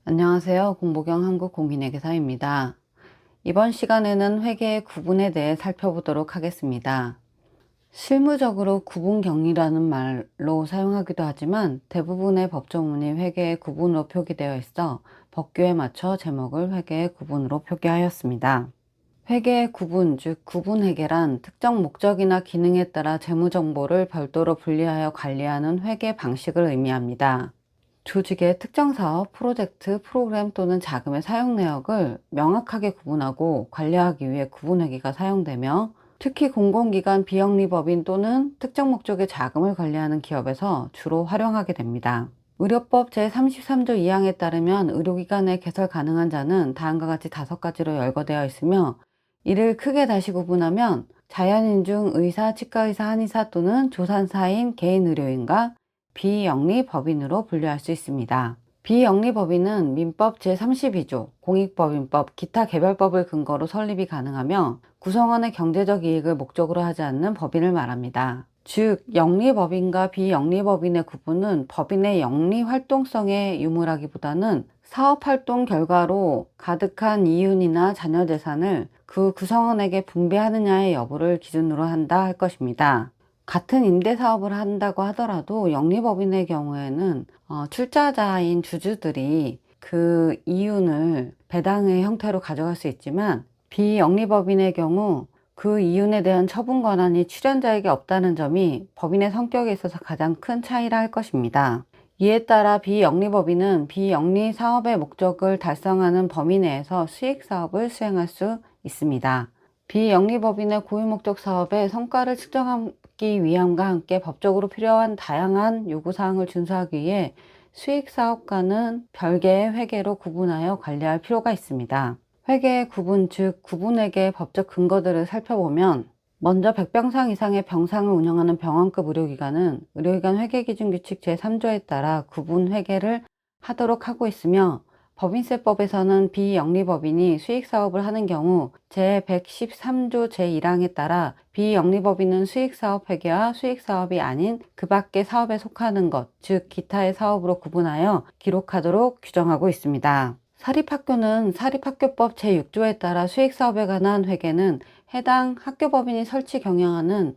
안녕하세요. 공보경 한국공인회계사입니다. 이번 시간에는 회계의 구분에 대해 살펴보도록 하겠습니다. 실무적으로 구분경리라는 말로 사용하기도 하지만 대부분의 법조문이 회계의 구분으로 표기되어 있어 법규에 맞춰 제목을 회계의 구분으로 표기하였습니다. 회계의 구분, 즉 구분회계란 특정 목적이나 기능에 따라 재무정보를 별도로 분리하여 관리하는 회계 방식을 의미합니다. 조직의 특정 사업, 프로젝트, 프로그램 또는 자금의 사용 내역을 명확하게 구분하고 관리하기 위해 구분회계가 사용되며, 특히 공공기관, 비영리법인 또는 특정 목적의 자금을 관리하는 기업에서 주로 활용하게 됩니다. 의료법 제33조 2항에 따르면 의료기관에 개설 가능한 자는 다음과 같이 5가지로 열거되어 있으며, 이를 크게 다시 구분하면 자연인 중 의사, 치과의사, 한의사 또는 조산사인 개인 의료인과 비영리 법인으로 분류할 수 있습니다. 비영리 법인은 민법 제32조, 공익법인법, 기타 개별법을 근거로 설립이 가능하며 구성원의 경제적 이익을 목적으로 하지 않는 법인을 말합니다. 즉, 영리법인과 비영리법인의 구분은 법인의 영리 활동성에 유물하기보다는 사업활동 결과로 가득한 이윤이나 자녀재산을 그 구성원에게 분배하느냐의 여부를 기준으로 한다 할 것입니다. 같은 임대사업을 한다고 하더라도 영리법인의 경우에는 출자자인 주주들이 그 이윤을 배당의 형태로 가져갈 수 있지만, 비영리법인의 경우 그 이윤에 대한 처분 권한이 출연자에게 없다는 점이 법인의 성격에 있어서 가장 큰 차이라 할 것입니다. 이에 따라 비영리법인은 비영리 사업의 목적을 달성하는 범위 내에서 수익사업을 수행할 수 있습니다. 비영리법인의 고유목적 사업의 성과를 측정하기 위함과 함께 법적으로 필요한 다양한 요구사항을 준수하기 위해 수익사업과는 별개의 회계로 구분하여 관리할 필요가 있습니다. 회계의 구분, 즉 구분회계의 법적 근거들을 살펴보면, 먼저 100병상 이상의 병상을 운영하는 병원급 의료기관은 의료기관 회계기준규칙 제3조에 따라 구분회계를 하도록 하고 있으며, 법인세법에서는 비영리법인이 수익사업을 하는 경우 제113조 제1항에 따라 비영리법인은 수익사업 회계와 수익사업이 아닌 그 밖의 사업에 속하는 것, 즉 기타의 사업으로 구분하여 기록하도록 규정하고 있습니다. 사립학교는 사립학교법 제6조에 따라 수익사업에 관한 회계는 해당 학교법인이 설치 경영하는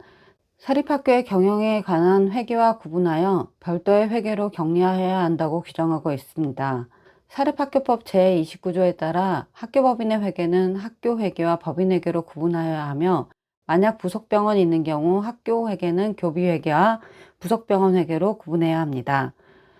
사립학교의 경영에 관한 회계와 구분하여 별도의 회계로 격리해야 한다고 규정하고 있습니다. 사립학교법 제29조에 따라 학교법인의 회계는 학교회계와 법인회계로 구분하여야 하며, 만약 부속병원이 있는 경우 학교회계는 교비회계와 부속병원회계로 구분해야 합니다.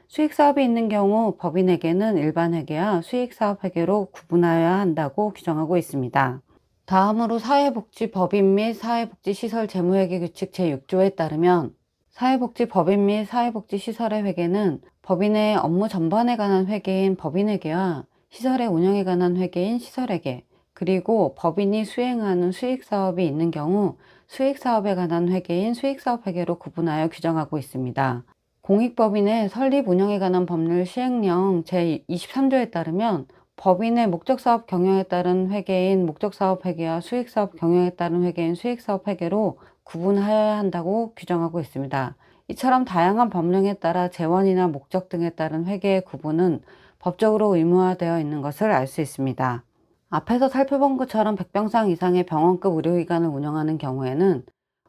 수익사업이 있는 경우 법인회계는 일반회계와 수익사업회계로 구분하여야 한다고 규정하고 있습니다. 다음으로 사회복지법인 및 사회복지시설 재무회계규칙 제6조에 따르면 사회복지법인 및 사회복지시설의 회계는 법인의 업무 전반에 관한 회계인 법인회계와 시설의 운영에 관한 회계인 시설회계, 그리고 법인이 수행하는 수익사업이 있는 경우 수익사업에 관한 회계인 수익사업회계로 구분하여 규정하고 있습니다. 공익법인의 설립 운영에 관한 법률 시행령 제23조에 따르면 법인의 목적사업 경영에 따른 회계인 목적사업 회계와 수익사업 경영에 따른 회계인 수익사업 회계로 구분하여야 한다고 규정하고 있습니다. 이처럼 다양한 법령에 따라 재원이나 목적 등에 따른 회계의 구분은 법적으로 의무화되어 있는 것을 알 수 있습니다. 앞에서 살펴본 것처럼 100병상 이상의 병원급 의료기관을 운영하는 경우에는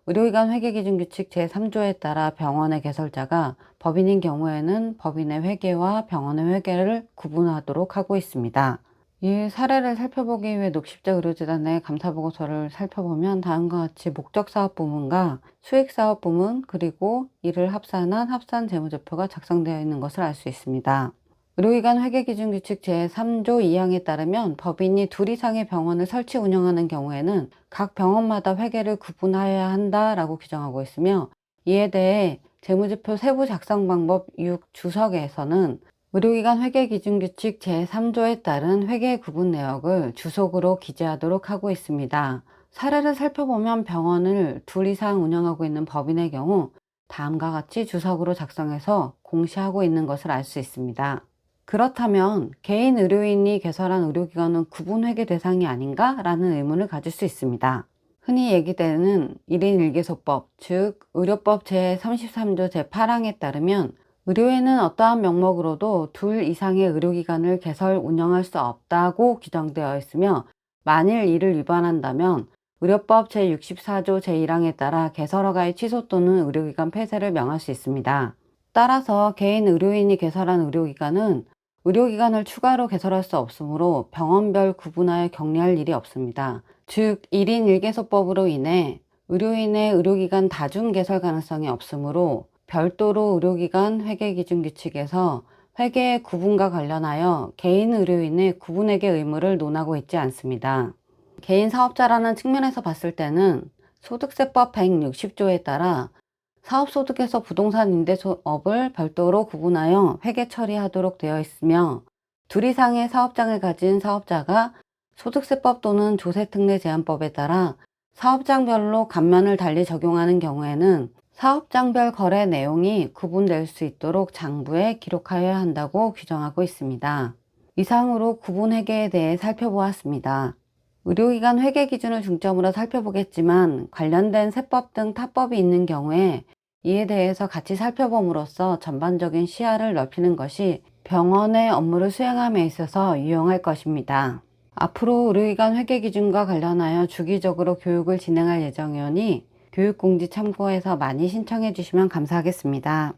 의료기관 회계기준규칙 제3조에 따라 병원의 개설자가 법인인 경우에는 법인의 회계와 병원의 회계를 구분하도록 하고 있습니다. 이 사례를 살펴보기 위해 녹십자 의료재단의 감사보고서를 살펴보면 다음과 같이 목적사업 부문과 수익사업 부문, 그리고 이를 합산한 합산재무제표가 작성되어 있는 것을 알 수 있습니다. 의료기관 회계기준규칙 제3조 2항에 따르면 법인이 2 이상의 병원을 설치 운영하는 경우에는 각 병원마다 회계를 구분하여야 한다라고 규정하고 있으며, 이에 대해 재무제표 세부 작성 방법 6 주석에서는 의료기관 회계기준규칙 제3조에 따른 회계 구분 내역을 주석으로 기재하도록 하고 있습니다. 사례를 살펴보면 병원을 2 이상 운영하고 있는 법인의 경우 다음과 같이 주석으로 작성해서 공시하고 있는 것을 알 수 있습니다. 그렇다면 개인 의료인이 개설한 의료기관은 구분회계 대상이 아닌가? 라는 의문을 가질 수 있습니다. 흔히 얘기되는 1인 1개소법, 즉 의료법 제33조 제8항에 따르면 의료인은 어떠한 명목으로도 둘 이상의 의료기관을 개설 운영할 수 없다고 규정되어 있으며, 만일 이를 위반한다면 의료법 제64조 제1항에 따라 개설허가의 취소 또는 의료기관 폐쇄를 명할 수 있습니다. 따라서 개인 의료인이 개설한 의료기관은 의료기관을 추가로 개설할 수 없으므로 병원별 구분하여 격리할 일이 없습니다. 즉 1인 1개소법으로 인해 의료인의 의료기관 다중 개설 가능성이 없으므로 별도로 의료기관 회계기준규칙에서 회계의 구분과 관련하여 개인 의료인의 구분회계 의무를 논하고 있지 않습니다. 개인 사업자라는 측면에서 봤을 때는 소득세법 160조에 따라 사업소득에서 부동산 임대업을 별도로 구분하여 회계 처리하도록 되어 있으며, 둘 이상의 사업장을 가진 사업자가 소득세법 또는 조세특례제한법에 따라 사업장별로 감면을 달리 적용하는 경우에는 사업장별 거래 내용이 구분될 수 있도록 장부에 기록하여야 한다고 규정하고 있습니다. 이상으로 구분회계에 대해 살펴보았습니다. 의료기관 회계 기준을 중점으로 살펴보겠지만, 관련된 세법 등 타법이 있는 경우에 이에 대해서 같이 살펴봄으로써 전반적인 시야를 넓히는 것이 병원의 업무를 수행함에 있어서 유용할 것입니다. 앞으로 의료기관 회계 기준과 관련하여 주기적으로 교육을 진행할 예정이오니 교육공지 참고해서 많이 신청해 주시면 감사하겠습니다.